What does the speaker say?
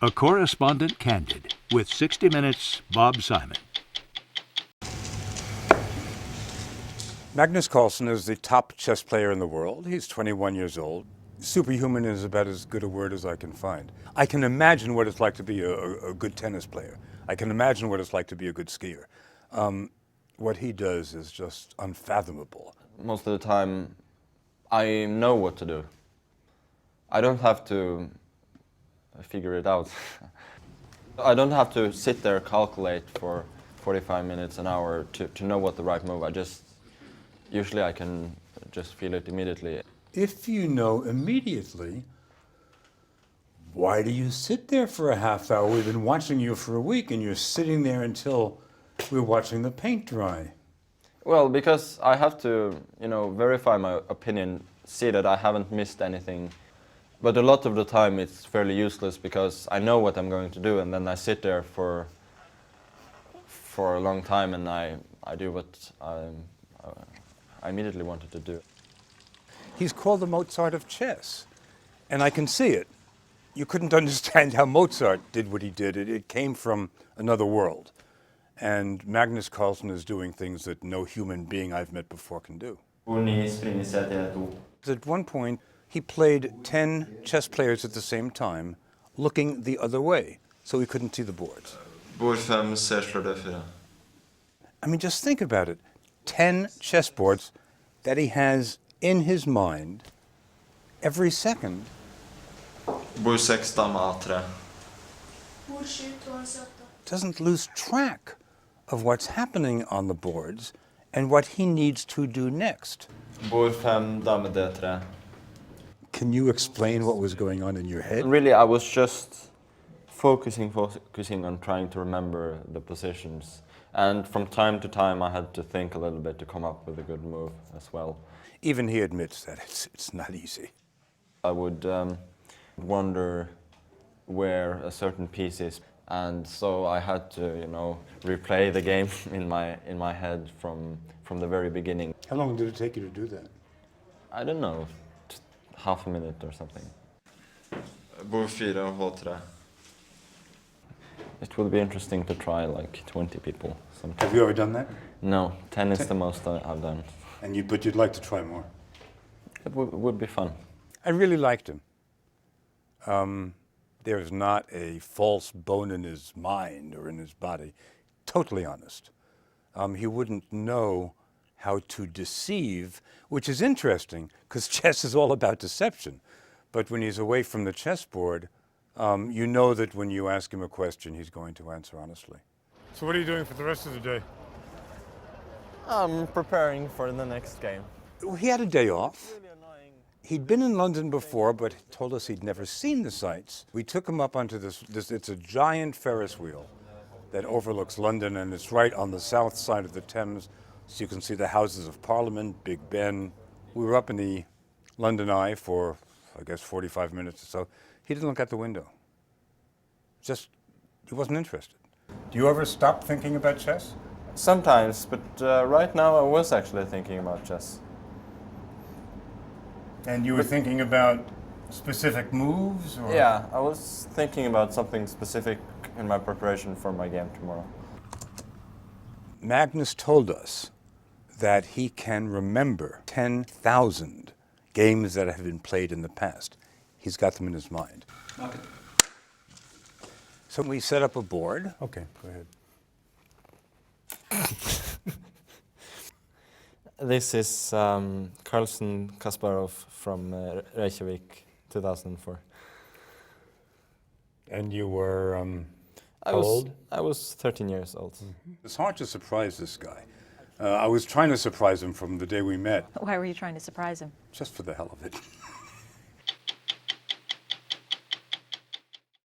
A correspondent candid with 60 Minutes' Bob Simon. Magnus Carlsen is the top chess player in the world. He's 21 years old. Superhuman is about as good a word as I can find. I can imagine what it's like to be a good tennis player. I can imagine what it's like to be a good skier. What he does is just unfathomable. Most of the time, I know what to do. I don't have to figure it out. I don't have to sit there calculate for 45 minutes, an hour to know what the right move. Usually I can just feel it immediately. If you know immediately, why do you sit there for a half hour? We've been watching you for a week and you're sitting there until we're watching the paint dry. Well, because I have to, verify my opinion, see that I haven't missed anything. But a lot of the time it's fairly useless because I know what I'm going to do, and then I sit there for a long time and I do what I immediately wanted to do. He's called the Mozart of chess, and I can see it. You couldn't understand how Mozart did what he did. It came from another world. And Magnus Carlsen is doing things that no human being I've met before can do. At one point, he played 10 chess players at the same time, looking the other way, so he couldn't see the boards. I mean, just think about it. 10 chessboards that he has in his mind every second. Doesn't lose track of what's happening on the boards and what he needs to do next. Can you explain what was going on in your head? Really, I was just focusing on trying to remember the positions. And from time to time I had to think a little bit to come up with a good move as well. Even he admits that it's not easy. I would wonder where a certain piece is, and so I had to, replay the game in my head from the very beginning. How long did it take you to do that? I don't know, half a minute or something. It will be interesting to try like 20 people sometime. Have you ever done that? No, 10 is the most I've done. But you'd like to try more? It would be fun. I really liked him. There's not a false bone in his mind or in his body. Totally honest. He wouldn't know how to deceive, which is interesting, because chess is all about deception. But when he's away from the chessboard, you know that when you ask him a question, he's going to answer honestly. So what are you doing for the rest of the day? I'm preparing for the next game. He had a day off. He'd been in London before, but told us he'd never seen the sights. We took him up onto this, it's a giant Ferris wheel that overlooks London, and it's right on the south side of the Thames, so you can see the Houses of Parliament, Big Ben. We were up in the London Eye for, I guess, 45 minutes or so. He didn't look out the window. He wasn't interested. Do you ever stop thinking about chess? Sometimes, but right now I was actually thinking about chess. And you were thinking about specific moves? Or? Yeah, I was thinking about something specific in my preparation for my game tomorrow. Magnus told us that he can remember 10,000 games that have been played in the past. He's got them in his mind. Okay. So we set up a board. Okay, go ahead. This is Carlsen Kasparov from Reykjavik, 2004. And you were How old? I was 13 years old. Mm-hmm. It's hard to surprise this guy. I was trying to surprise him from the day we met. Why were you trying to surprise him? Just for the hell of it.